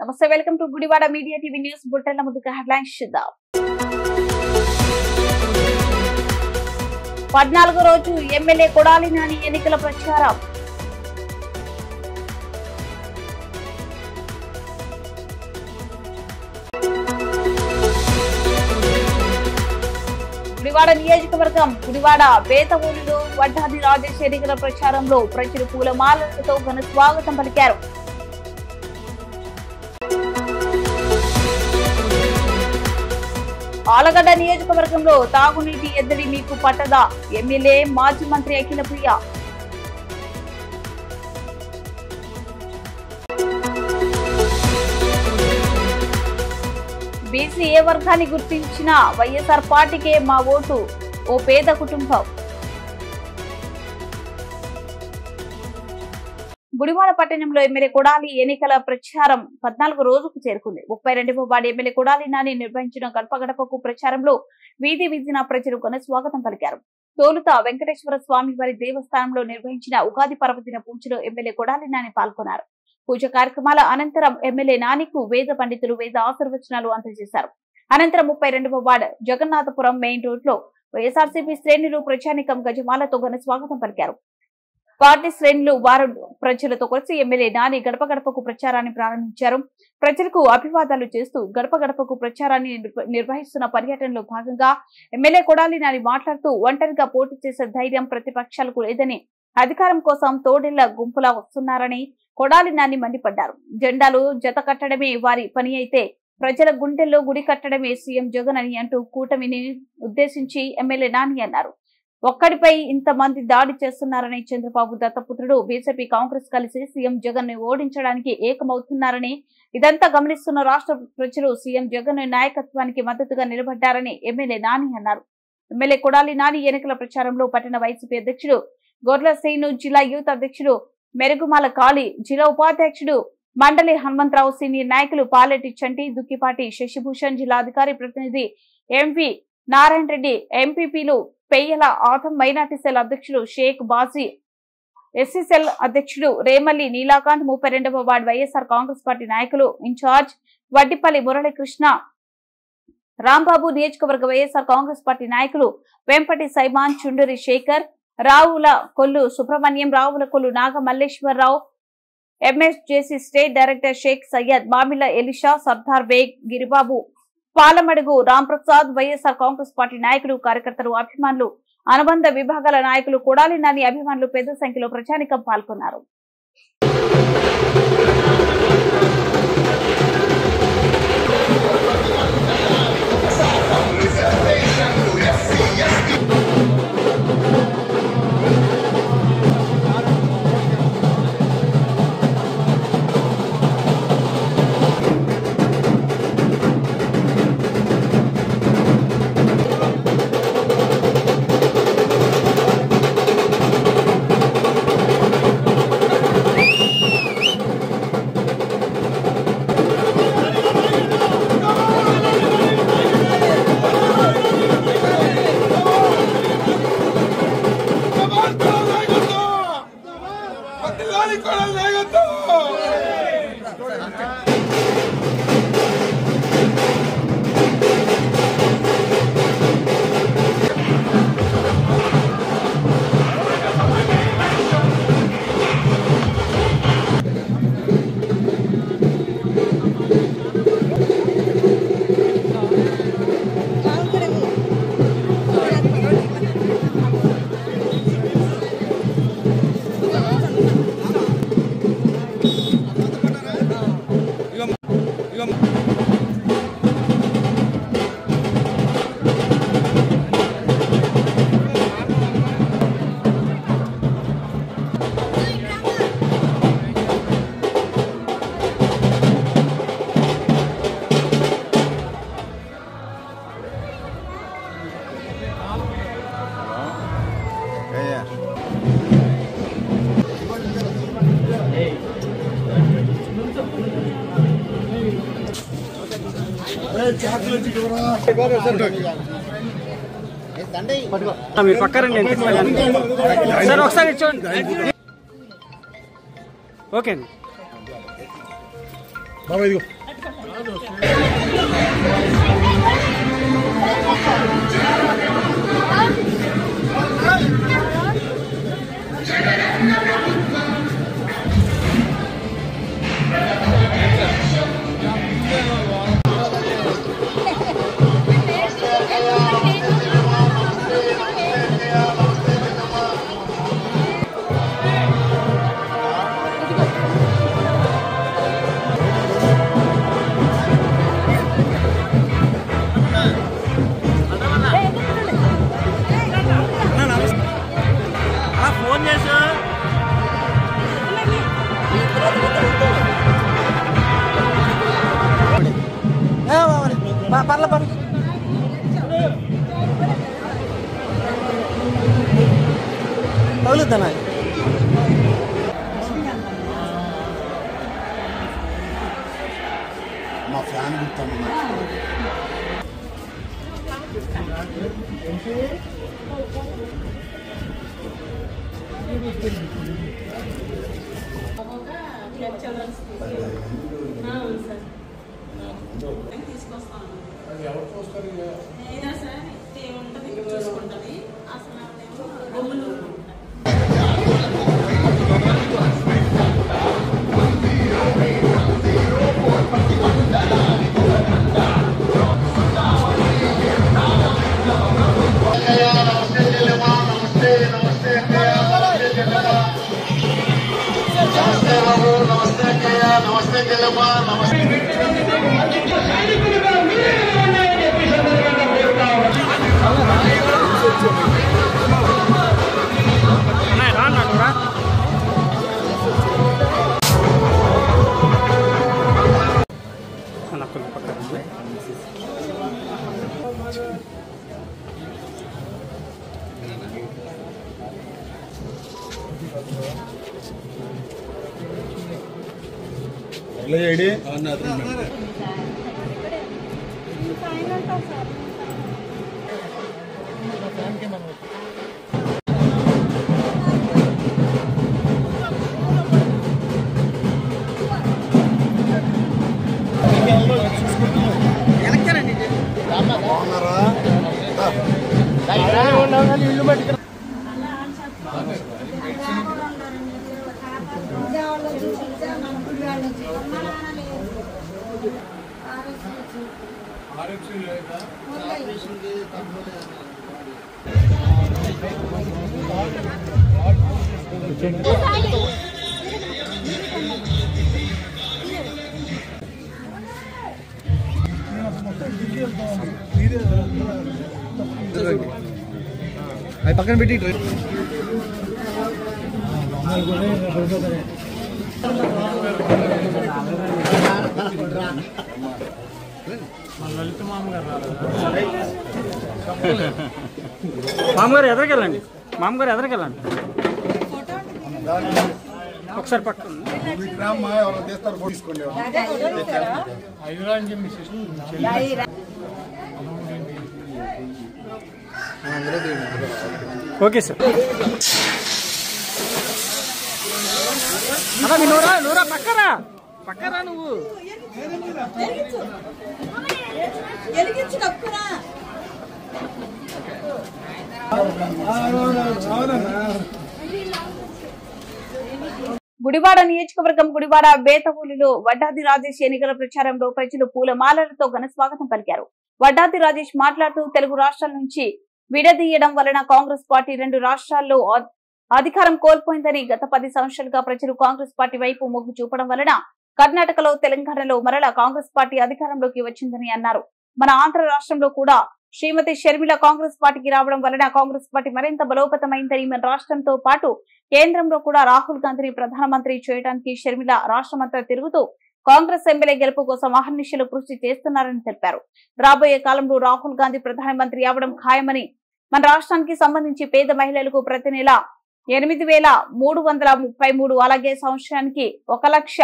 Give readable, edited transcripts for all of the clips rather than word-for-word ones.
నమస్తే, welcome to Gudivada media TV news bulletin. ముందుగా headlines చూద్దాం. 14వ రోజు ఎమ్మెల్యే కొడాలి నాని ఎన్నికల ప్రచారం. గుడివాడ నియోజకవర్గం గుడివాడ బేతవూరులో వడ్డాది రాజేష్ ఎన్నికల ప్రచారంలో ప్రజలు పూలమాలలతో ఘన స్వాగతం పలికారు. ఆలగడ్డ నియోజకవర్గంలో తాగునీటి ఎద్దడి మీకు పట్టదా? ఎమ్మెల్యే మాజీ మంత్రి అఖిలప్రియ. బీసీ ఏ వర్గాన్ని గుర్తించిన వైఎస్ఆర్ పార్టీకే మా ఓటు, ఓ పేద కుటుంబం. గుడివాడ పట్టణంలో ఎమ్మెల్యే కొడాలి ఎన్నికల ప్రచారం 14వ రోజుకు చేరుకుంది. 32వ వార్డు ఎమ్మెల్యే కొడాలి నాని నిర్వహించిన గడప గడపకు ప్రచారంలో వీధి వీధిన ప్రజలు ఘన స్వాగతం పలికారు. తోలుత వెంకటేశ్వర స్వామి వారి దేవస్థానంలో నిర్వహించిన ఉగాది పర్వదిన పూజలో ఎమ్మెల్యే కొడాలి నాని పాల్గొన్నారు. పూజ కార్యక్రమాల అనంతరం ఎమ్మెల్యే నానికు వేద పండితులు వేద ఆశీర్వచనాలు అందజేశారు. అనంతరం 32వ వార్డు జగన్నాథపురం మెయిన్ రోడ్ లో వైఎస్ఆర్సీపీ శ్రేణులు ప్రజానికం గజమాలతో ఘన స్వాగతం పలికారు. పార్టీ శ్రేణులు వారు ప్రజలతో కలిసి ఎమ్మెల్యే నాని గడప గడపకు ప్రచారాన్ని ప్రారంభించారు. ప్రజలకు అభివాదాలు చేస్తూ గడప గడపకు ప్రచారాన్ని నిర్వహిస్తున్న పర్యటనలో భాగంగా ఎమ్మెల్యే కొడాలి నాని మాట్లాడుతూ ఒంటరిగా పోటీ చేసే ధైర్యం ప్రతిపక్షాలకు లేదని, అధికారం కోసం తోడేళ్ల గుంపులా వస్తున్నారని కొడాలి నాని మండిపడ్డారు. జెండాలు జత కట్టడమే వారి పని అయితే ప్రజల గుండెల్లో గుడి కట్టడమే సీఎం జగన్ అని అంటూ కూటమిని ఉద్దేశించి ఎమ్మెల్యే నాని అన్నారు. ఒక్కడిపై ఇంతమంది దాడి చేస్తున్నారని, చంద్రబాబు దత్తపుత్రుడు బీజేపీ కాంగ్రెస్ కలిసి సీఎం జగన్ ని ఓడించడానికి ఏకమవుతున్నారని, ఇదంతా గమనిస్తున్న రాష్ట్ర ప్రజలు సీఎం జగన్ నాయకత్వానికి మద్దతుగా నిలబడ్డారని ఎమ్మెల్యే నాని అన్నారు. ఎమ్మెల్యే కొడాలి నాని ఎన్నికల ప్రచారంలో పట్టణ వైసీపీ అధ్యక్షుడు గొర్ల శ్రీను, జిల్లా యూత్ అధ్యక్షుడు మెరుగుమాల కాళీ, జిల్లా ఉపాధ్యక్షుడు మండలి హనుమంతరావు, సీనియర్ నాయకులు పాలెటి చంటి, దుక్కిపాటి శశిభూషణ్, జిల్లా అధికారి ప్రతినిధి ఎంవి నారాయణ రెడ్డి, ఎంపీపీలు పెయ్యల ఆదం, మైనార్టీ సెల్ అధ్యక్షుడు షేక్ బాజీ, ఎస్సీ సెల్ అధ్యక్షుడు రేమల్లి నీలాకాంత్, 32వ వార్డు వైఎస్ఆర్ కాంగ్రెస్ పార్టీ నాయకులు ఇన్ఛార్జ్ వడ్డిపల్లి మురళీకృష్ణ, రాంబాబు, నియోజకవర్గ వైఎస్ఆర్ కాంగ్రెస్ పార్టీ నాయకులు Vempati Simon, Chunduri Shekhar, Ravula Kollu Subrahmanyam, Ravula Kollu Naga Malleswararao, MSJC state director Sheikh Syed, Mamilla Elisha, Sardar Baig, Giribabu, Palamadugu Ramprasad, YSR Congress party నాయకులు, కార్యకర్తలు, అభిమానులు, అనుబంధ విభాగాల నాయకులు, కొడాలి నాని అభిమానులు పెద్ద సంఖ్యలో ప్రజానికం పాల్గొన్నారు. మీరు పక్కరండి సార్, ఒకసారి చూడండి. ఓకే అండి. తగులుతానా మా ఫ్యాన్ గుర్తాను అది పక్కన పెట్టి మామగారు ఎదరికెళ్ళండి, మామగారు ఎదరికెళ్ళండి ఒకసారి పక్కన ఎవరు తీస్తారు తీసుకోండి. Okay sir. అలా నూరా నూరా పక్కరా పక్కరా నువ్వు గుడివాడ నియోజకవర్గం గుడివాడ బేతవూలిలో వడ్డాది రాజేష్ ఎన్నికల ప్రచారంలో ప్రజలు పూలమాలలతో ఘన స్వాగతం పలికారు. వడ్డాది రాజేష్ మాట్లాడుతూ తెలుగు రాష్ట్రాల నుంచి విడదీయడం వలన కాంగ్రెస్ పార్టీ 2 రాష్ట్రాల్లో అధికారం కోల్పోయిందని, గత 10 సంవత్సరాలుగా ప్రజలు కాంగ్రెస్ పార్టీ వైపు మొగ్గు చూపడం వలన కర్ణాటకలో, తెలంగాణలో మరలా కాంగ్రెస్ పార్టీ అధికారంలోకి వచ్చిందని అన్నారు. మన ఆంధ్ర రాష్ట్రంలో కూడా శ్రీమతి షర్మిల కాంగ్రెస్ పార్టీకి రావడం వలన కాంగ్రెస్ పార్టీ మరింత బలోపేతమైందని, మన రాష్ట్రంతో పాటు కేంద్రంలో కూడా రాహుల్ గాంధీని ప్రధానమంత్రి చేయడానికి షర్మిల రాష్ట్రమంతా తిరుగుతూ కాంగ్రెస్ ఎమ్మెల్యే గెలుపు కోసం అహర్నిశలు కృషి చేస్తున్నారని తెలిపారు. రాబోయే కాలంలో రాహుల్ గాంధీ ప్రధానమంత్రి అవడం ఖాయమని, మన రాష్ట్రానికి సంబంధించి పేద మహిళలకు ప్రతి నెల 8,333, అలాగే సంవత్సరానికి 1 లక్ష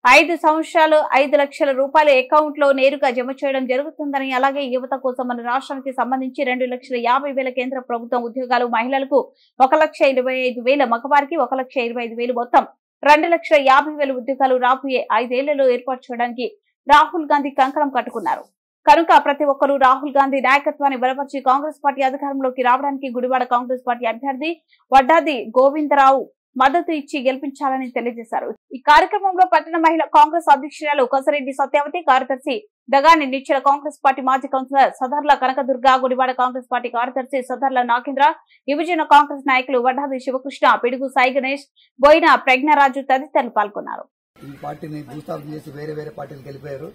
5 సంవత్సరాలు 5 లక్షల రూపాయల అకౌంట్ లో నేరుగా జమ చేయడం జరుగుతుందని, అలాగే యువత కోసం మన రాష్ట్రానికి సంబంధించి 2,50,000 కేంద్ర ప్రభుత్వం ఉద్యోగాలు, మహిళలకు 1,25,000, మగవారికి 1,25,000 మొత్తం 2,50,000 ఉద్యోగాలు రాబోయే 5 ఏళ్లలో ఏర్పాటు చేయడానికి రాహుల్ గాంధీ కంకణం కట్టుకున్నారు. కనుక ప్రతి ఒక్కరూ రాహుల్ గాంధీ నాయకత్వాన్ని బలపరిచి కాంగ్రెస్ పార్టీ అధికారంలోకి రావడానికి గుడివాడ కాంగ్రెస్ పార్టీ అభ్యర్థి వడ్డాది గోవిందరావు మద్దతు ఇచ్చి గెలిపించాలని తెలియజేశారు. ఈ కార్యక్రమంలో పట్టణ మహిళా కాంగ్రెస్ అధ్యక్షురాలు కసరెడ్డి సత్యవతి, కార్యదర్శి దగాని నిశ్చల, కాంగ్రెస్ పార్టీ మాజీ కౌన్సిలర్ సదర్ల కనకదుర్గ, గుడివాడ కాంగ్రెస్ పార్టీ కార్యదర్శి సదర్ల నాగేంద్ర, యువజన కాంగ్రెస్ నాయకులు వడ్డాది శివకృష్ణ, పిడుగు సాయి గణేష్, బోయిన ప్రజ్ఞరాజు తదితరులు పాల్గొన్నారు. ఈ పార్టీని భూస్థాపన చేసి వేరే పార్టీలకు వెళ్ళిపోయారు.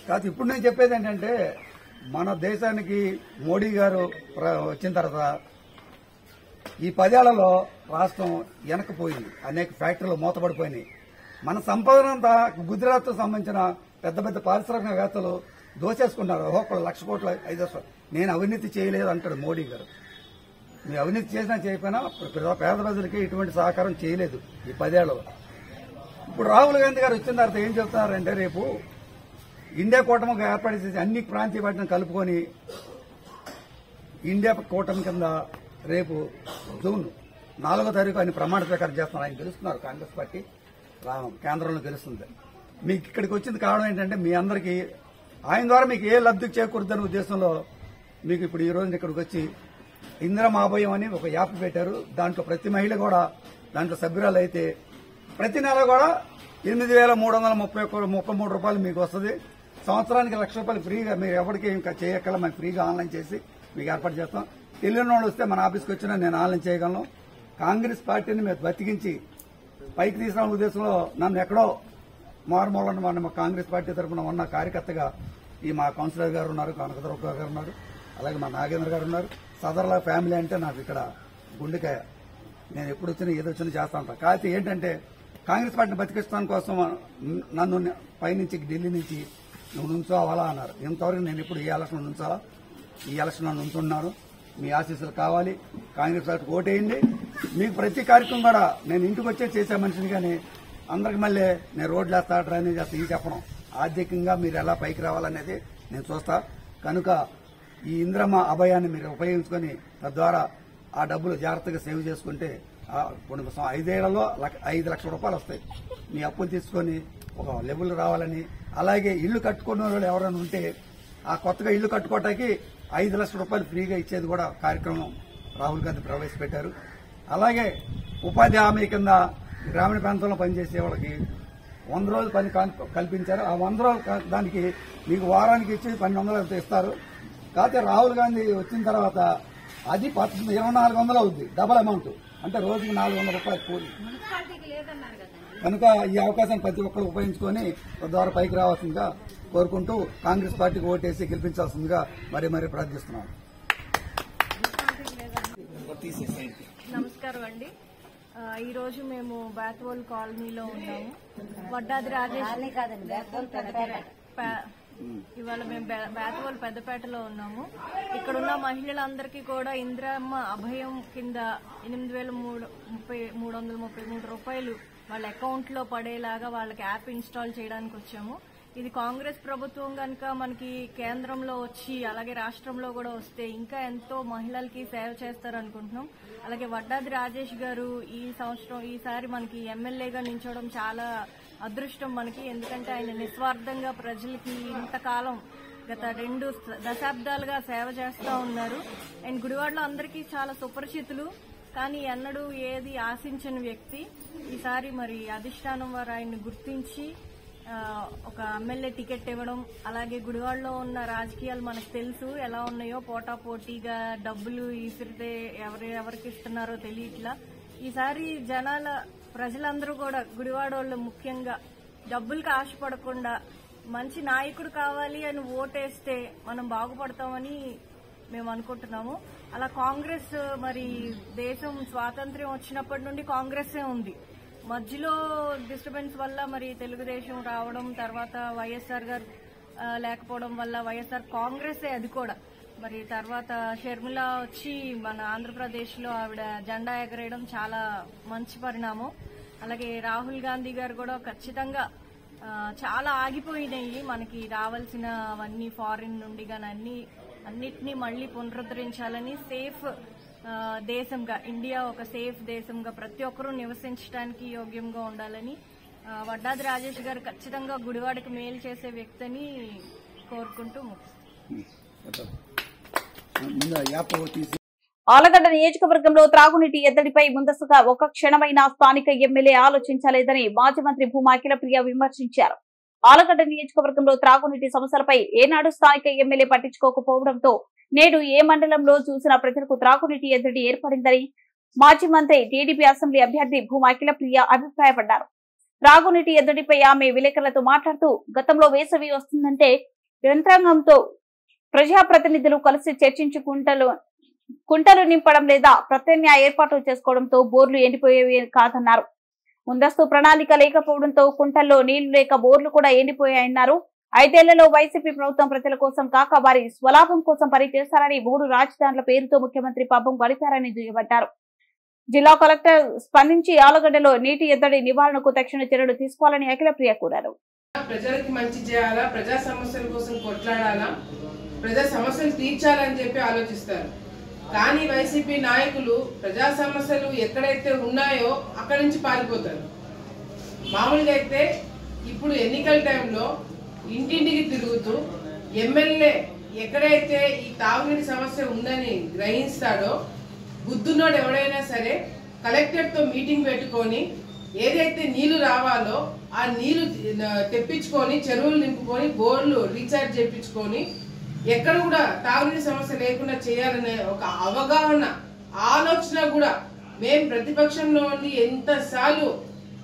కాదు ఇప్పుడు నేను చెప్పేది ఏంటంటే, మన దేశానికి మోడీ గారు వచ్చిన తర్వాత ఈ 10 ఏళ్లలో రాష్ట్రం వెనకపోయింది. అనేక ఫ్యాక్టరీలు మూతపడిపోయినాయి. మన సంపదనంతా గుజరాత్ సంబంధించిన పెద్ద పారిశ్రామికవేత్తలు దోచేసుకున్నారు. ఒక్కొక్కరు 1,00,000 కోట్ల 5 లక్షలు. నేను అవినీతి చేయలేదు అంటాడు మోడీ గారు. మీరు అవినీతి చేసినా చేయకపోయినా పేద ప్రజలకి ఎటువంటి సహకారం చేయలేదు ఈ 10 ఏళ్లలో. ఇప్పుడు రాహుల్ గాంధీ గారు వచ్చిన తర్వాత ఏం చెప్తున్నారంటే, రేపు ఇండియా కూటమిగా ఏర్పాటు చేసి అన్ని ప్రాంతీయ పార్టీలను కలుపుకొని ఇండియా కూటమి కింద రేపు జూన్ 4వ తారీఖు ఆయన ప్రమాణ స్వీకారం చేస్తున్నారు. ఆయన గెలుస్తున్నారు. కాంగ్రెస్ పార్టీ కేంద్రంలో గెలుస్తుంది. మీకు ఇక్కడికి వచ్చింది కారణం ఏంటంటే, మీ అందరికీ ఆయన ద్వారా మీకు ఏ లబ్ధి చేకూరుద్దనే ఉద్దేశంలో మీకు ఇప్పుడు ఈ రోజు ఇక్కడికి వచ్చి ఇందిరమ్మ అభయం అని ఒక యాప్ పెట్టారు. దాంట్లో ప్రతి మహిళ కూడా దాంట్లో సభ్యురాలు అయితే ప్రతి నెల కూడా 8,333 రూపాయలు మీకు వస్తుంది. సంవత్సరానికి 1,00,000 రూపాయలు ఫ్రీగా, మీరు ఎవరికి ఇంకా చేయక్కల మేము ఫ్రీగా ఆన్లైన్ చేసి మీకు ఏర్పాటు చేస్తాం. తెలియని వాళ్ళు వస్తే మన ఆఫీస్కి వచ్చినా నేను ఆన్లైన్ చేయగలను. కాంగ్రెస్ పార్టీని మీరు బతికించి పైకి తీసుకున్న ఉద్దేశంలో నన్ను ఎక్కడో మారుమూలను మన కాంగ్రెస్ పార్టీ తరఫున ఉన్న కార్యకర్తగా ఈ మా కౌన్సిలర్ గారు ఉన్నారు, కనకదుర్గ గారు ఉన్నారు, అలాగే మా నాగేంద్ర గారు ఉన్నారు. సదర్ల ఫ్యామిలీ అంటే నాకు ఇక్కడ గుండెకాయ. నేను ఎప్పుడు వచ్చినా ఏదో వచ్చినా చేస్తా ఉంటాను. కాకపోతే ఏంటంటే, కాంగ్రెస్ పార్టీని బతికించడానికి కోసం నన్ను పైనుంచి ఢిల్లీ నుంచి నువ్వు నుంచోవాలా అన్నారు. ఇంతవరకు నేను ఇప్పుడు ఈ ఎలక్షన్ నుంచాలా, ఈ ఎలక్షన్ నుంచున్నాను. మీ ఆశీస్సులు కావాలి. కాంగ్రెస్ పార్టీకి ఓటేయండి. మీకు ప్రతి కార్యక్రమం కూడా నేను ఇంటికి వచ్చే చేసే మనిషిని, కానీ అందరికి మళ్ళీ నేను రోడ్లు వేస్తా, డ్రైనేజ్ చేస్తా ఇది చెప్పడం. ఆర్థికంగా మీరు ఎలా పైకి రావాలనేది నేను చూస్తా. కనుక ఈ ఇందిరమ్మ అభయాన్ని మీరు ఉపయోగించుకొని తద్వారా ఆ డబ్బులు జాగ్రత్తగా సేవ్ చేసుకుంటే 5 ఏళ్లలో 5 లక్షల రూపాయలు వస్తాయి. మీ అప్పులు తీసుకొని ఒక లెవెల్ రావాలని, అలాగే ఇల్లు కట్టుకున్న వాళ్ళు ఎవరైనా ఉంటే ఆ కొత్తగా ఇల్లు కట్టుకోవటానికి 5 లక్షల రూపాయలు ఫ్రీగా ఇచ్చేది కూడా కార్యక్రమం రాహుల్ గాంధీ ప్రవేశపెట్టారు. అలాగే ఉపాధి హామీ కింద గ్రామీణ ప్రాంతంలో పనిచేసే వాళ్ళకి 100 రోజులు పని కల్పించారు. ఆ 100 రోజులు దానికి మీకు వారానికి ఇచ్చి 1,200 ఇస్తారు. కాకపోతే రాహుల్ గాంధీ వచ్చిన తర్వాత అది 2,400 అవుద్ది, డబల్ అమౌంట్. అంటే రోజుకి 400 రూపాయలు కూలి. కనుక ఈ అవకాశాన్ని ప్రతి ఒక్కరు ఉపయోగించుకొని తద్వారా పైకి రావాల్సిందిగా కోరుకుంటూ కాంగ్రెస్ పార్టీకి ఓటేసి గెలిపించాల్సిందిగా మరీ ప్రార్థిస్తున్నాను. నమస్కారం అండి. ఈ రోజు మేము బేతవోలు కాలనీలో ఉన్నాము. వడ్డాది రాజేష్ ఇవాళ మేము బేతవోలు పెద్దపేటలో ఉన్నాము. ఇక్కడున్న మహిళలందరికీ కూడా ఇందిరమ్మ అభయం కింద 8,333 రూపాయలు వాళ్ళ అకౌంట్ లో పడేలాగా వాళ్ళకి యాప్ ఇన్స్టాల్ చేయడానికి వచ్చాము. ఇది కాంగ్రెస్ ప్రభుత్వం కనుక మనకి కేంద్రంలో వచ్చి అలాగే రాష్ట్రంలో కూడా వస్తే ఇంకా ఎంతో మహిళలకి సేవ చేస్తారనుకుంటున్నాం. అలాగే వడ్డాది రాజేష్ గారు ఈసారి మనకి ఎమ్మెల్యేగా నిల్చోవడం చాలా అదృష్టం మనకి. ఎందుకంటే ఆయన నిస్వార్థంగా ప్రజలకి ఇంతకాలం గత 2 దశాబ్దాలుగా సేవ చేస్తూ ఉన్నారు. అండ్ గుడివాడలో అందరికీ చాలా సుపరిచితులు, కానీ ఎన్నడూ ఏది ఆశించని వ్యక్తి. ఈసారి మరి అధిష్టానం వారు ఆయన్ని గుర్తించి ఒక ఎమ్మెల్యే టికెట్ ఇవ్వడం, అలాగే గుడివాడలో ఉన్న రాజకీయాలు మనకు తెలుసు ఎలా ఉన్నాయో, పోటాపోటీగా డబ్బులు ఇసిరితే ఎవరికి ఇస్తున్నారో తెలియట్లా. ఈసారి ప్రజలందరూ కూడా గుడివాడోళ్ళు ముఖ్యంగా డబ్బులకు ఆశపడకుండా మంచి నాయకుడు కావాలి అని ఓటేస్తే మనం బాగుపడతామని మేము అనుకుంటున్నాము. అలా కాంగ్రెస్ మరి దేశం స్వాతంత్ర్యం వచ్చినప్పటి నుండి కాంగ్రెస్సే ఉంది. మధ్యలో డిస్టర్బెన్స్ వల్ల మరి తెలుగుదేశం రావడం, తర్వాత వైఎస్ఆర్ గారు లేకపోవడం వల్ల వైఎస్ఆర్ కాంగ్రెసే అది కూడా. మరి తర్వాత షర్మిల వచ్చి మన ఆంధ్రప్రదేశ్ లో ఆవిడ జెండా ఎగరేయడం చాలా మంచి పరిణామం. అలాగే రాహుల్ గాంధీ గారు కూడా ఖచ్చితంగా చాలా ఆగిపోయినాయి మనకి రావాల్సినవన్నీ ఫారిన్ నుండి కానీ అన్నిటినీ మళ్లీ పునరుద్ధరించాలని, సేఫ్ దేశంగా ఇండియా ఒక సేఫ్ దేశంగా ప్రతి ఒక్కరూ నివసించడానికి యోగ్యంగా ఉండాలని వడ్డాది రాజేష్ గారు ఖచ్చితంగా గుడివాడకి మేలు చేసే వ్యక్తిని కోరుకుంటూ ఆలగడ్డ నియోజకవర్గంలో త్రాగునీటి ఎద్దడిపై ముందస్తుగా ఒక క్షణమైన స్థానిక ఎమ్మెల్యే ఆలోచించలేదని మాజీ మంత్రి భూమా అఖిలప్రియ విమర్శించారు. ఆలగడ్డ నియోజకవర్గంలో త్రాగునీటి సమస్యలపై ఏనాడు స్థానిక ఎమ్మెల్యే పట్టించుకోకపోవడంతో నేడు ఏ మండలంలో చూసినా ప్రజలకు త్రాగునీటి ఎద్దడి ఏర్పడిందని మాజీ మంత్రి టీడీపీ అసెంబ్లీ అభ్యర్థి భూమా అఖిలప్రియ అభిప్రాయపడ్డారు. త్రాగునీటి ఎద్దడిపై ఆమె విలేకరులతో మాట్లాడుతూ గతంలో వేసవి వస్తుందంటే యంత్రాంగంతో ప్రజాప్రతినిధులు కలిసి చర్చించి కుంటలు నింపడం లేదా ప్రత్యామ్నాయ ఏర్పాట్లు చేసుకోవడంతో బోర్లు ఎండిపోయేవి కాదన్నారు. ముందస్తు ప్రణాళిక లేకపోవడంతో కుంటల్లో నీళ్లు లేక బోర్లు కూడా ఎండిపోయాయన్నారు. 5 ఏళ్లలో వైసీపీ ప్రభుత్వం ప్రజల కోసం కాక వారి స్వలాభం కోసం పనిచేస్తారని 3 రాజధానుల పేరుతో ముఖ్యమంత్రి పాపం గడిపారని దుయ్యబట్టారు. జిల్లా కలెక్టర్ స్పందించి ఆలగడ్డలో నీటి ఎద్దడి నివారణకు తక్షణ చర్యలు తీసుకోవాలని అఖిలప్రియ కోరారు. ప్రజలకి మంచి చేయాలా, ప్రజా సమస్యల కోసం కొట్లాడాలా, ప్రజా సమస్యలు తీర్చాలని చెప్పి ఆలోచిస్తారు. కానీ వైసీపీ నాయకులు ప్రజా సమస్యలు ఎక్కడైతే ఉన్నాయో అక్కడి నుంచి పారిపోతారు. మామూలుగా అయితే ఇప్పుడు ఎన్నికల టైంలో ఇంటింటికి తిరుగుతూ ఎమ్మెల్యే ఎక్కడైతే ఈ తాగునీటి సమస్య ఉందని గ్రహిస్తాడో బుద్ధున్నోడు ఎవడైనా సరే కలెక్టర్తో మీటింగ్ పెట్టుకొని ఏదైతే నీళ్లు రావాలో ఆ నీళ్లు తెప్పించుకొని చెరువులు నింపుకొని బోర్లు రీఛార్జ్ చేయించుకొని ఎక్కడ కూడా తాగునీటి సమస్య లేకుండా చేయాలనే ఒక అవగాహన ఆలోచన కూడా మేము ప్రతిపక్షంలో ఉండి ఎంతసార్లు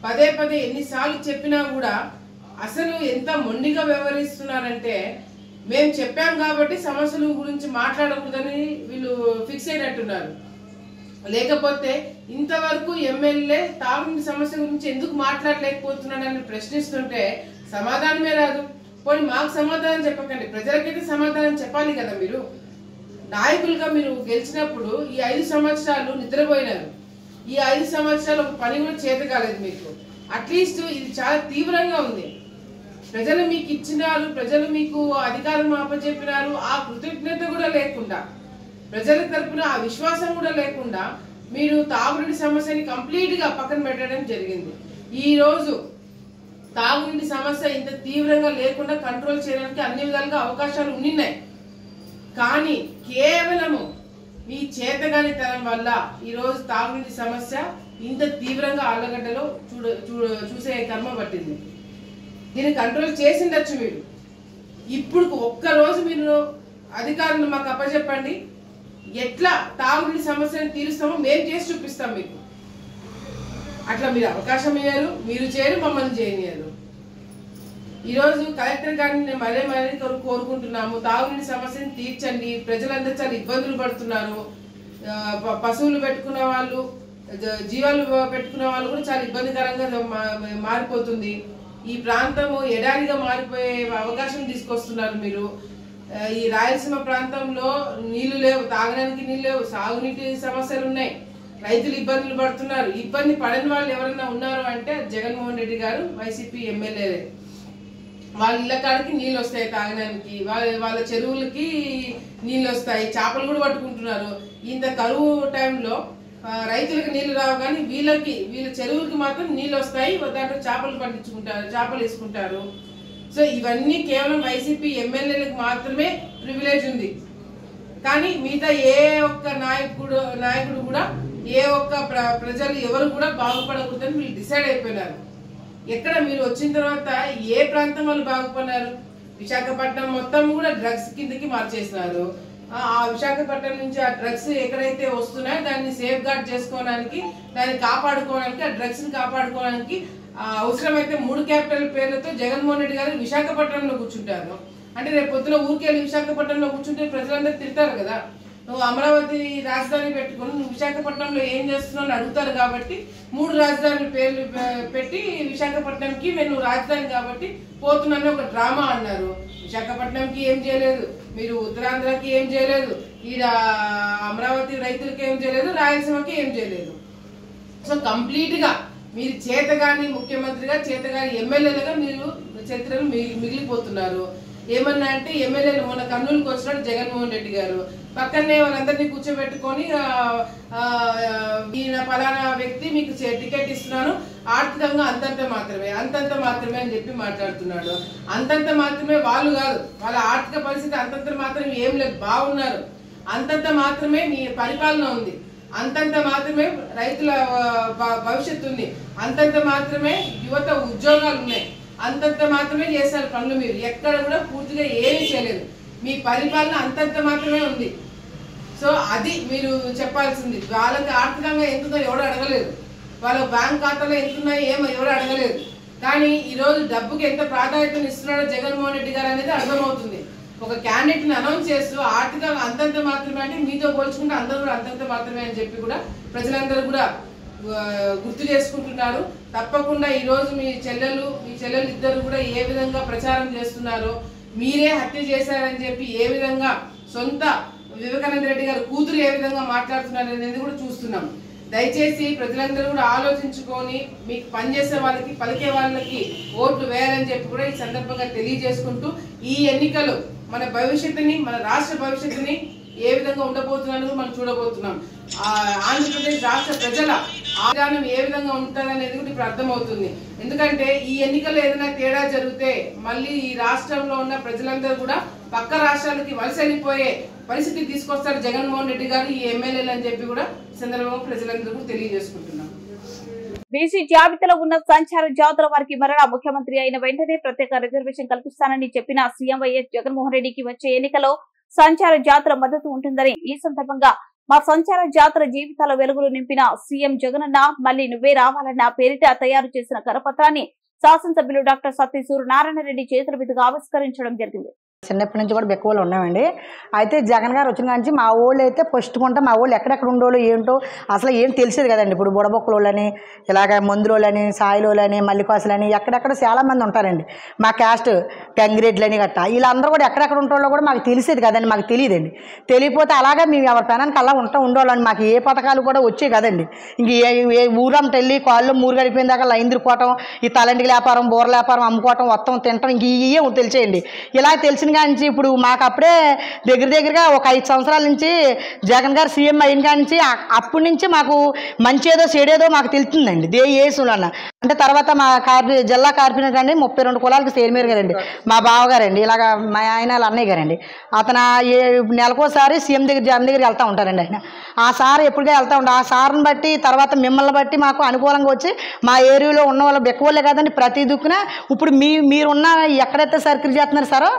పదే ఎన్నిసార్లు చెప్పినా కూడా అసలు ఎంత మొండిగా వ్యవహరిస్తున్నారంటే మేము చెప్పాం కాబట్టి సమస్యల గురించి మాట్లాడకూడదని వీళ్ళు ఫిక్స్ అయినట్టున్నారు. లేకపోతే ఇంతవరకు ఎమ్మెల్యే తాగునీటి సమస్య గురించి ఎందుకు మాట్లాడలేకపోతున్నాడని ప్రశ్నిస్తుంటే సమాధానమే రాదు. పోనీ మాకు సమాధానం చెప్పకండి, ప్రజలకైతే సమాధానం చెప్పాలి కదా. మీరు నాయకులుగా మీరు గెలిచినప్పుడు ఈ 5 సంవత్సరాలు నిద్రపోయినారు. ఈ 5 సంవత్సరాలు ఒక పని కూడా చేత కాలేదు మీకు. అట్లీస్ట్ ఇది చాలా తీవ్రంగా ఉంది. ప్రజలు మీకు ఇచ్చినారు, ప్రజలు మీకు అధికారం అప్పచెప్పినారు, ఆ కృతజ్ఞత కూడా లేకుండా, ప్రజల తరపున ఆ విశ్వాసం కూడా లేకుండా మీరు తాగునీటి సమస్యని కంప్లీట్ గా పక్కన పెట్టడం జరిగింది. ఈ రోజు తాగునీటి సమస్య ఇంత తీవ్రంగా లేకుండా కంట్రోల్ చేయడానికి అన్ని విధాలుగా అవకాశాలు ఉన్నాయి. కానీ కేవలము మీ చేతగానితనం వల్ల ఈ రోజు తాగునీటి సమస్య ఇంత తీవ్రంగా ఆళ్లగడ్డలో చూసే కర్మ పట్టింది. దీన్ని కంట్రోల్ చేసిండొచ్చు మీరు. ఇప్పుడు ఒక్కరోజు మీరు అధికారులు మాకు అప్పచెప్పండి, ఎట్లా తాగునీటి సమస్యను తీరుస్తామో మేము చేసి చూపిస్తాం మీకు. అట్లా మీరు అవకాశం ఇయ్యారు, మీరు చేయరు, మమ్మల్ని చేయనియారు. ఈరోజు కలెక్టర్ గారిని నేను మరీ కోరుకుంటున్నాము, తాగునీటి సమస్యను తీర్చండి. ప్రజలందరూ చాలా ఇబ్బందులు పడుతున్నారు. పశువులు పెట్టుకున్న వాళ్ళు, జీవాలు పెట్టుకున్న వాళ్ళు కూడా చాలా ఇబ్బందికరంగా మారిపోతుంది. ఈ ప్రాంతము ఎడారిగా మారిపోయే అవకాశం తీసుకొస్తున్నారు మీరు. ఈ రాయలసీమ ప్రాంతంలో నీళ్లు లేవు, తాగడానికి నీళ్ళు లేవు, సాగునీటి సమస్యలు ఉన్నాయి, రైతులు ఇబ్బందులు పడుతున్నారు. ఇబ్బంది పడని వాళ్ళు ఎవరైనా ఉన్నారు అంటే జగన్మోహన్ రెడ్డి గారు వైసీపీ ఎమ్మెల్యేలే. వాళ్ళ ఇళ్ల కాడికి నీళ్ళు వస్తాయి తాగడానికి, వాళ్ళ చెరువులకి నీళ్ళు వస్తాయి, చేపలు కూడా పట్టుకుంటున్నారు. ఇంత కరువు టైంలో రైతులకు నీళ్లు రావు, కానీ వీళ్ళ చెరువులకి మాత్రం నీళ్ళు వస్తాయి, దాంట్లో చేపలు పండించుకుంటారు, చేపలు వేసుకుంటారు. సో ఇవన్నీ కేవలం వైసీపీ ఎమ్మెల్యేలకు మాత్రమే ప్రివిలేజ్ ఉంది. కానీ మిగతా ఏ ఒక్క నాయకుడు కూడా, ఏ ఒక్క ప్రజలు ఎవరు కూడా బాగుపడకూడదని వీళ్ళు డిసైడ్ అయిపోయినారు. ఎక్కడ మీరు వచ్చిన తర్వాత ఏ ప్రాంతం వాళ్ళు బాగుపడినారు? విశాఖపట్నం మొత్తం కూడా డ్రగ్స్ కిందకి మార్చేసినారు. ఆ విశాఖపట్నం నుంచి ఆ డ్రగ్స్ ఎక్కడైతే వస్తున్నాయో దాన్ని సేఫ్ గార్డ్ చేసుకోవడానికి, దాన్ని కాపాడుకోవడానికి, ఆ డ్రగ్స్ ని కాపాడుకోవడానికి అవసరమైతే 3 క్యాపిటల్ పేర్లతో జగన్మోహన్ రెడ్డి గారు విశాఖపట్నంలో కూర్చుంటారు. అంటే రేపు పొద్దున ఊరికెళ్ళి విశాఖపట్నంలో కూర్చుంటే ప్రజలందరూ తిడతారు కదా, నువ్వు అమరావతి రాజధాని పెట్టుకుని నువ్వు విశాఖపట్నంలో ఏం చేస్తున్నావు అని అడుగుతారు. కాబట్టి 3 రాజధానుల పేర్లు పెట్టి విశాఖపట్నంకి నేను రాజధాని కాబట్టి పోతున్నాను ఒక డ్రామా అన్నారు. విశాఖపట్నంకి ఏం చేయలేదు, మీరు ఉత్తరాంధ్రకి ఏం చేయలేదు, ఈడ అమరావతి రైతులకి ఏం చేయలేదు, రాయలసీమకి ఏం చేయలేదు. సో కంప్లీట్ గా మీరు చేతగాని ముఖ్యమంత్రిగా, చేతగాని ఎమ్మెల్యేలుగా మీరు చరిత్రలు మిగిలిపోతున్నారు. ఏమన్నా అంటే ఎమ్మెల్యేలు మొన్న కర్నూలుకి వచ్చినాడు జగన్మోహన్ రెడ్డి గారు, పక్కనే వాళ్ళందరినీ కూర్చోబెట్టుకొని ఈయన ఫలానా వ్యక్తి మీకు టికెట్ ఇస్తున్నాను, ఆర్థికంగా అంతంత మాత్రమే అని చెప్పి మాట్లాడుతున్నాడు. అంతంత మాత్రమే వాళ్ళు కాదు, వాళ్ళ ఆర్థిక పరిస్థితి అంతంత మాత్రమే ఏం లేదు, బాగున్నారు. అంతంత మాత్రమే మీ పరిపాలన ఉంది, అంతంత మాత్రమే రైతుల భవిష్యత్తు ఉంది, అంతంత మాత్రమే యువత ఉద్యోగాలు ఉన్నాయి, అంతంత మాత్రమే చేశారు పనులు. మీరు ఎక్కడ కూడా పూర్తిగా ఏమీ చేయలేదు, మీ పరిపాలన అంతంత మాత్రమే ఉంది. సో అది మీరు చెప్పాల్సింది. వాళ్ళకి ఆర్థికంగా ఎంతుందో ఎవరు అడగలేదు, వాళ్ళ బ్యాంక్ ఖాతాలో ఎంతున్నాయో ఏమో ఎవరు అడగలేదు. కానీ ఈరోజు డబ్బుకి ఎంత ప్రాధాన్యతను ఇస్తున్నాడో జగన్మోహన్ రెడ్డి గారు అనేది అర్థమవుతుంది. ఒక క్యాండిడేట్ ని అనౌన్స్ చేస్తూ ఆర్థికంగా అంతంత మాత్రమే అంటే మీతో పోల్చుకుంటే అందరూ కూడా అంతంత మాత్రమే అని చెప్పి కూడా ప్రజలందరూ కూడా గుర్తు చేసుకుంటున్నారు. తప్పకుండా ఈ రోజు మీ చెల్లెలు ఇద్దరు కూడా ఏ విధంగా ప్రచారం చేస్తున్నారో, మీరే హత్య చేశారని చెప్పి ఏ విధంగా సొంత వివేకానంద రెడ్డి గారు కూతురు ఏ విధంగా మాట్లాడుతున్నారు అనేది కూడా చూస్తున్నాం. దయచేసి ప్రజలందరూ కూడా ఆలోచించుకొని మీకు పనిచేసే వాళ్ళకి పలికే వాళ్ళకి ఓట్లు వేయాలని చెప్పి కూడా ఈ సందర్భంగా తెలియజేసుకుంటూ, ఈ ఎన్నికలు మన భవిష్యత్తుని, మన రాష్ట్ర భవిష్యత్తుని ఏ విధంగా ఉండబోతున్నారో మనం చూడబోతున్నాం. ఆంధ్రప్రదేశ్ రాష్ట్ర ప్రజల ఆదానం ఏ విధంగా ఉంటుందనేది కూడా ఇప్పుడు అర్థమవుతుంది. ఎందుకంటే ఈ ఎన్నికల్లో ఏదైనా తేడా జరిగితే మళ్ళీ ఈ రాష్ట్రంలో ఉన్న ప్రజలందరూ కూడా పక్క రాష్ట్రాలకి వలస వెళ్ళిపోయే పరిస్థితి తీసుకొస్తారు జగన్మోహన్ రెడ్డి గారు, ఈ ఎమ్మెల్యేలు అని చెప్పి కూడా సందర్భంగా ప్రజలందరూ కూడా తెలియజేసుకుంటున్నాం. బీసీ జాబితాలో ఉన్న సంచార జాతుల వారికి మరలా ముఖ్యమంత్రి అయిన వెంటనే ప్రత్యేక రిజర్వేషన్ కల్పిస్తానని చెప్పిన సీఎం వైఎస్ జగన్మోహన్ రెడ్డికి వచ్చే ఎన్నికలో సంచార జాతుల మద్దతు ఉంటుందని, ఈ సందర్భంగా మా సంచార జాతుల జీవితాల వెలుగులు నింపిన సీఎం జగనన్న మళ్లీ నువ్వే రావాలన్న పేరిట తయారు చేసిన కరపత్రాన్ని శాసనసభ్యులు డాక్టర్ సత్తి సూర్యనారాయణ రెడ్డి చేతుల మీదుగా ఆవిష్కరించడం జరిగింది. చిన్నప్పటి నుంచి కూడా బెక్కువలు ఉన్నామండి. అయితే జగన్ గారు వచ్చిన నుంచి మా ఊళ్ళు అయితే ఫస్ట్ కొంట మా ఊళ్ళు ఎక్కడెక్కడ ఉండోళ్ళు ఏంటో అసలు ఏం తెలిసేది కదండి. ఇప్పుడు బుడబొక్కలోళ్ళని, ఇలాగ మందులోళ్ళని, సాయిలోళ్ళని, మల్లికాసులని ఎక్కడెక్కడ చాలామంది ఉంటారండి. మా క్యాస్ట్ గంగిరెడ్లని గట్ట వీళ్ళందరూ కూడా ఎక్కడెక్కడ ఉంటారో కూడా మాకు తెలిసేది కదండి, మాకు తెలియదండి. తెలియకపోతే అలాగే మేము ఎవరి పెనానికి అలా ఉండేవాళ్ళండి. మాకు ఏ పథకాలు కూడా వచ్చేవి కదండి. ఇంక ఏ ఊరంట వెళ్ళి కాళ్ళు మూరు గడిపోయిన దాకా లైన్ తిరుక్కోవటం, ఈ తలంటికి వ్యాపారం, బూరల వ్యాపారం అమ్ముకోవటం, మొత్తం తినటం, ఇంక ఇవే తెలిసేయండి. ఇలా తెలిసిన నుంచి ఇప్పుడు మాకు అప్పుడే దగ్గరగా ఒక 5 సంవత్సరాల నుంచి జగన్ గారు సీఎం అయిన కానించి అప్పటి నుంచి మాకు మంచేదో చెడేదో మాకు తెలుస్తుందండి. ఏసులో అన్న అంటే తర్వాత మా జిల్లా కార్పొరేటర్ అండి 32 కులాలకు చైర్మన్ గారండి మా బావగారండి, ఇలాగ మా ఆయన వాళ్ళ అన్నయ్య గారండి. అతను నెలకోసారి సీఎం దగ్గర జగన్ దగ్గర వెళ్తూ ఉంటారండి. ఆయన ఆ సార్ ఎప్పుడుగా వెళ్తూ ఉంటారు. ఆ సార్ని బట్టి తర్వాత మిమ్మల్ని బట్టి మాకు అనుకూలంగా వచ్చి మా ఏరియాలో ఉన్న వాళ్ళు బెక్కువలే కదండి ప్రతి దుక్కున ఇప్పుడు మీరున్న ఎక్కడైతే సర్కిల్ చేస్తున్నారు సారో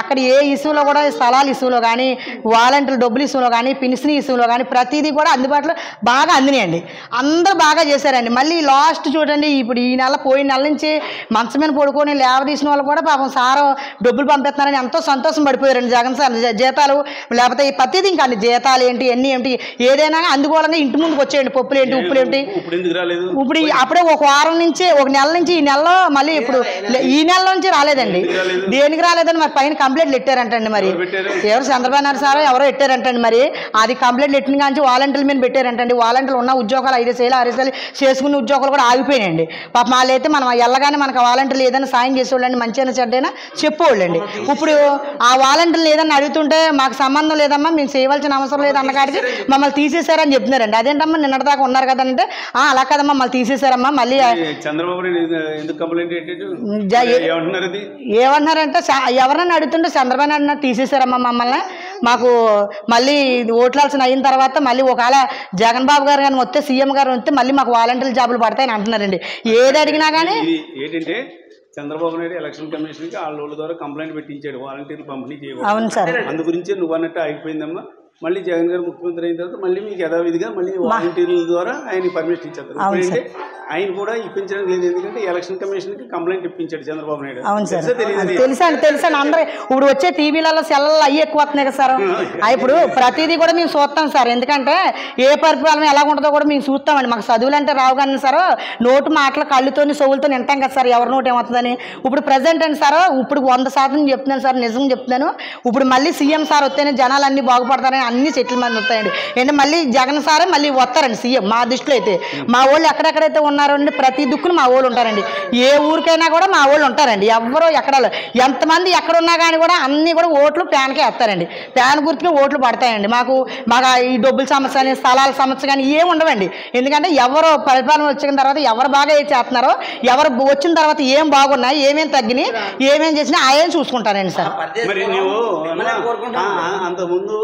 అక్కడ ఏ ఇష్యూలో కూడా స్థలాల ఇష్యూలో కానీ, వాలంటీర్ డబ్బులు ఇష్యూలో కానీ, పెన్షన్ ఇష్యూలో కానీ ప్రతిదీ కూడా అందుబాటులో బాగా అందినాయండి. అందరూ బాగా చేశారండి. మళ్ళీ లాస్ట్ చూడండి, ఇప్పుడు ఈ నెల పోయిన నెల నుంచి మంచం మీద పడుకొని లేవదీసిన వాళ్ళు కూడా పాపం సారు డబ్బులు పంపిస్తున్నారని ఎంతో సంతోషం పడిపోయారండి. జగన్ సార్ జీతాలు లేకపోతే ప్రతిదీ ఇంకా జీతాలు ఏంటి ఎన్ని ఏంటి ఏదైనా అందుకోవాలని ఇంటి ముందుకు వచ్చేయండి. పప్పులు ఏంటి, ఉప్పులు ఏంటి, ఇప్పుడు అప్పుడే ఒక వారం నుంచి ఒక నెల నుంచి ఈ నెలలో మళ్ళీ ఇప్పుడు ఈ నెల నుంచి రాలేదండి. దేనికి రాలేదని మరి పైన కంప్లైంట్లు పెట్టారంటండి. మరి ఎవరు చంద్రబాబు నాయుడు సార్ ఎవరో పెట్టారంటండి. మరి అది కంప్లైంట్లు పెట్టిన కానీ వాలంటీర్ల మీద పెట్టారంటండి. వాలంటీర్లు ఉన్న ఉద్యోగాలు 5 వేలు 6 వేలు చేసుకునే ఉద్యోగాలు కూడా ఆగిపోయినాయండి. పాప వాళ్ళైతే మనం వెళ్ళగానే మనకు వాలంటీర్లు ఏదైనా సాయం చేసేవాళ్ళండి, మంచిగా చెడ్డైనా చెప్పేవాళ్ళండి. ఇప్పుడు ఆ వాలంటీర్లు ఏదన్నా అడుగుతుంటే మాకు సంబంధం లేదమ్మా, మేము చేయవలసిన అవసరం లేదు అన్నకాడికి మమ్మల్ని తీసేశారని చెప్తున్నారండి. అదేంటమ్మా నిన్నటిదాకా ఉన్నారు కదంటే అలా కదమ్మా మళ్ళీ తీసేశారమ్మా. మళ్ళీ ఏమన్నారంటే ఎవరన్నా అడుగుతుంటే చంద్రబాబు నాయుడు తీసేశారమ్మా మమ్మల్ని, మాకు మళ్ళీ ఓట్లాల్సిన అయిన తర్వాత మళ్ళీ ఒకవేళ జగన్ బాబు గారు కానీ వస్తే సీఎం గారు వస్తే మళ్ళీ మాకు వాలంటీర్ల జాబులు పడతాయని అంటున్నారండి. ఏది అడిగినా కానీ ఏంటంటే చంద్రబాబు నాయుడు ఎలక్షన్ కమిషన్ కి వాళ్ళ ద్వారా కంప్లైంట్ పెట్టించాడు వాలంటీర్లు పంపిణీ చేయాలి. అవును సార్, అందు గురించి నువ్వు అన్నట్టు ఆగిపోయిందమ్మా. మళ్ళీ జగన్ గారు ముఖ్యమంత్రి అయిన తర్వాత మళ్ళీ మీకు యథావిధిగా మళ్ళీ వాలంటీర్ల ద్వారా ఆయన పర్మిషన్ ఇచ్చేస్తారు. అంటే ఆయన కూడా ఇప్పించడం లేదు, ఎందుకంటే ఎలక్షన్ కమిషన్ కి కంప్లైంట్ ఇప్పించాడు చంద్రబాబు నాయుడు. అవును సార్, తెలుసండి. అందరూ ఇప్పుడు వచ్చే టీవీలలో సెల్లలు అయ్యి ఎక్కువ వస్తున్నాయి కదా సార్. ఇప్పుడు ప్రతిదీ కూడా మేము చూస్తాం సార్, ఎందుకంటే ఏ పరిపాలన ఎలా ఉంటుందో కూడా మేము చూస్తామండి. మాకు చదువులు అంటే రావు కానీ సార్ నోటు మాటలు కళ్ళుతోని సొవులతో వింటాం కదా సార్ ఎవరి నోటు ఏమవుతుందని. ఇప్పుడు ప్రజెంట్ అండి సార్ ఇప్పుడు 100% చెప్తున్నాను సార్, నిజం చెప్తున్నాను. ఇప్పుడు మళ్ళీ సీఎం సార్ వస్తేనే జనాలు అన్నీ బాగుపడతారని అన్ని సెటిల్మెంట్ వస్తాయండి. ఏంటంటే మళ్ళీ జగన్ సారే మళ్ళీ వస్తారండి సీఎం. మా దృష్టిలో అయితే మా వాళ్ళు ఎక్కడెక్కడైతే ఉన్నారో అండి ప్రతి దుక్కును మా వాళ్ళు ఉంటారండి. ఏ ఊరికైనా కూడా మా వాళ్ళు ఉంటారండి. ఎవరో ఎక్కడ ఎంతమంది ఎక్కడున్నా కానీ కూడా అన్నీ కూడా ఓట్లు ప్యాన్కే వేస్తారండి. ప్యాన్ గుర్తుకే ఓట్లు పడతాయండి. మాకు బాగా ఈ డబ్బుల సమస్య కానీ స్థలాల సమస్య కానీ ఏమి ఉండవండి. ఎందుకంటే ఎవరు పరిపాలన వచ్చిన తర్వాత ఎవరు బాగా ఏం చేస్తున్నారో ఎవరు వచ్చిన తర్వాత ఏం బాగున్నాయి ఏమేమి తగ్గినాయి ఏమేం చేసినా ఆయన చూసుకుంటారండి సార్. మరి నువ్వు అంతకుముందు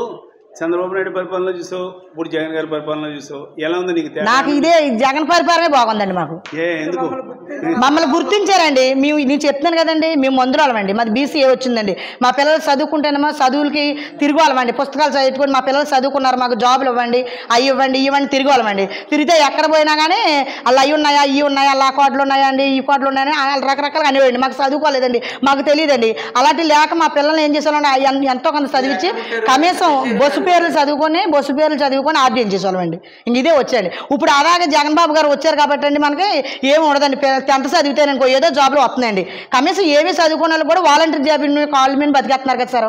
చంద్రబాబు నాయుడు పరిపాలన చూసావు, ఇప్పుడు జగన్ గారి పరిపాలన చూసావు, ఎలా ఉంది నీకు? నాకు ఇదే జగన్ పరిపాలనే బాగుందండి. మాకు ఎందుకు మమ్మల్ని గుర్తించారండి. నేను చెప్తున్నాను కదండి, మేము మందురాలమండి. మాది బీసీఏ వచ్చిందండి. మా పిల్లలు చదువుకుంటేనేమో చదువులకి తిరుగువాలమండి. పుస్తకాలు చదువుకొని మా పిల్లలు చదువుకున్నారు, మాకు జాబులు ఇవ్వండి, అవి ఇవ్వండి ఇవ్వండి తిరుగువాలమండి. తిరిగితే ఎక్కడ పోయినా కానీ అలా అవి ఉన్నాయా ఇవి ఉన్నాయా అలా కోట్లు ఉన్నాయా అండి ఈ కోట్లు ఉన్నాయని వాళ్ళు రకరకాలుగా అనేవాడి. మాకు చదువుకోలేదండి, మాకు తెలియదండి. అలాంటి లేక మా పిల్లల్ని ఏం చేసేవాళ్ళండి ఎంతో కొంత చదివించి కనీసం బస్సు పేర్లు చదువుకొని ఆర్డీఎం చేసేవాళ్ళండి. ఇంక ఇదే వచ్చాయండి. ఇప్పుడు అలాగే జగన్ బాబు గారు వచ్చారు కాబట్టి అండి మనకి ఏమి ఉండదండి. 10th చదివితేననుకో ఏదో జాబ్లో వస్తున్నాయండి. కనీసం ఏమీ చదువుకున్న వాళ్ళు కూడా వాలంటీర్ జాబ్ కాల్ మీద బతికేస్తున్నారు కదా సార్.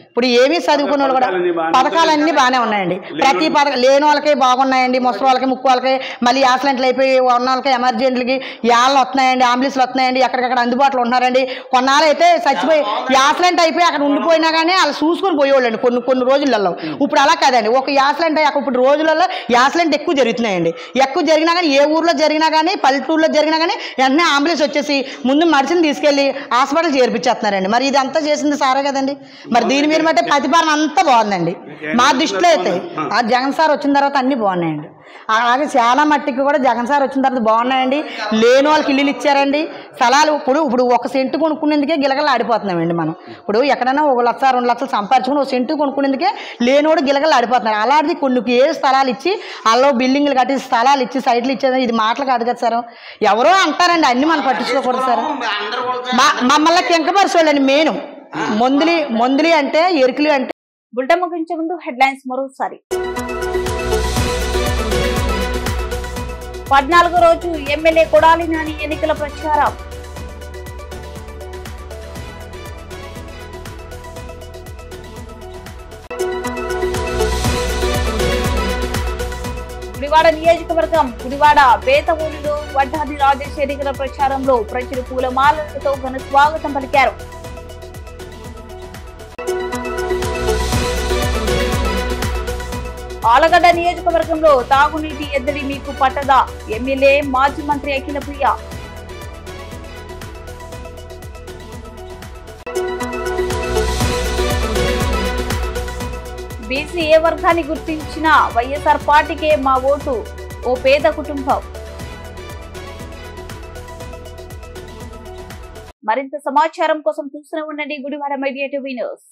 ఇప్పుడు ఏమీ చదువుకున్న వాళ్ళు కూడా పథకాలన్నీ బాగానే ఉన్నాయండి. ప్రతి పథకం లేని వాళ్ళకి బాగున్నాయండి. ముసలి వాళ్ళకి ముక్కు వాళ్ళకి మళ్ళీ యాక్సిడెంట్లు అయిపోయి ఉన్న వాళ్ళకి ఎమర్జెంట్లకి యాళ్ళు వస్తున్నాయండి, అంబులెన్స్లు వస్తున్నాయండి, ఎక్కడికక్కడ అందుబాటులో ఉన్నారండి. కొన్నాళ్ళు అయితే చచ్చిపోయి యాక్సిడెంట్ అయిపోయి అక్కడ ఉండిపోయినా కానీ వాళ్ళు చూసుకొని పోయేవాళ్ళండి కొన్ని రోజులలో. ఇప్పుడు అలా కాదండి. ఒక యాక్సిడెంట్ అయ్యి ఇప్పుడు రోజులలో యాక్సిడెంట్ ఎక్కువ జరుగుతున్నాయండి. ఎక్కువ జరిగినా కానీ ఏ ఊర్లో జరిగినా కానీ పల్లెటూరులో జరిగినా కానీ వెంటనే అంబులెన్స్ వచ్చేసి ముందు మనిషిని తీసుకెళ్ళి హాస్పిటల్ చేర్పించేస్తున్నారండి. మరి ఇది అంతా చేసింది సారే కదండి. మరి దీని మీద బట్టి ప్రతిపాదన అంతా బాగుందండి మా దృష్టిలో అయితే. ఆ జగన్ సార్ వచ్చిన తర్వాత అన్నీ బాగున్నాయండి. అలాగే చాలా మట్టికి కూడా జగన్ సార్ వచ్చిన తర్వాత బాగున్నాయండి. లేని వాళ్ళకి ఇల్లులు ఇచ్చారండి. స్థలాలు ఇప్పుడు 1 సెంటు కొనుక్కునేందుకే గిలగలు ఆడిపోతున్నామండి. మనం ఇప్పుడు ఎక్కడైనా 1 లక్ష 2 లక్షలు సంపాదించుకుని 1 సెంటు కొనుక్కునేందుకే లేనోడు గిలగలు ఆడిపోతున్నారు. అలాంటిది కొన్ని స్థలాలు ఇచ్చి అల్లో బిల్డింగ్లు కట్టి స్థలాలు ఇచ్చి సైట్లు ఇచ్చేది ఇది మాటలు కాదు కదా సార్. ఎవరో అంటారండి, అన్ని మనం పట్టించుకోకూడదు సార్. మమ్మల్ని కింకపరిచేవాళ్ళండి. మెయిన్ మొందులి అంటే ఎరుకులు అంటే. బుల్టన్ ముగించే ముందు హెడ్లైన్స్ మరోసారి. 14వ రోజు ఎమ్మెల్యే కొడాలి నాని ఎన్నికల ప్రచారం. గుడివాడ నియోజకవర్గం గుడివాడ బేతవూరులో వడ్డాది రాజేష్ ఎన్నికల ప్రచారంలో ప్రజలు పూలమాలలతో ఘన స్వాగతం పలికారు. ఆలగడ్డ నియోజకవర్గంలో తాగునీటి ఎద్దడి మీకు పట్టదా? ఎమ్మెల్యే మాజీ మంత్రి అఖిలప్రియ. బీసీఏ వర్గాన్ని గుర్తించిన వైఎస్ఆర్ పార్టీకే మా ఓటు, ఓ పేద కుటుంబం. మరింత సమాచారం కోసం చూస్తూనే ఉండండి గుడివాడ మీడియా టీవీ న్యూస్.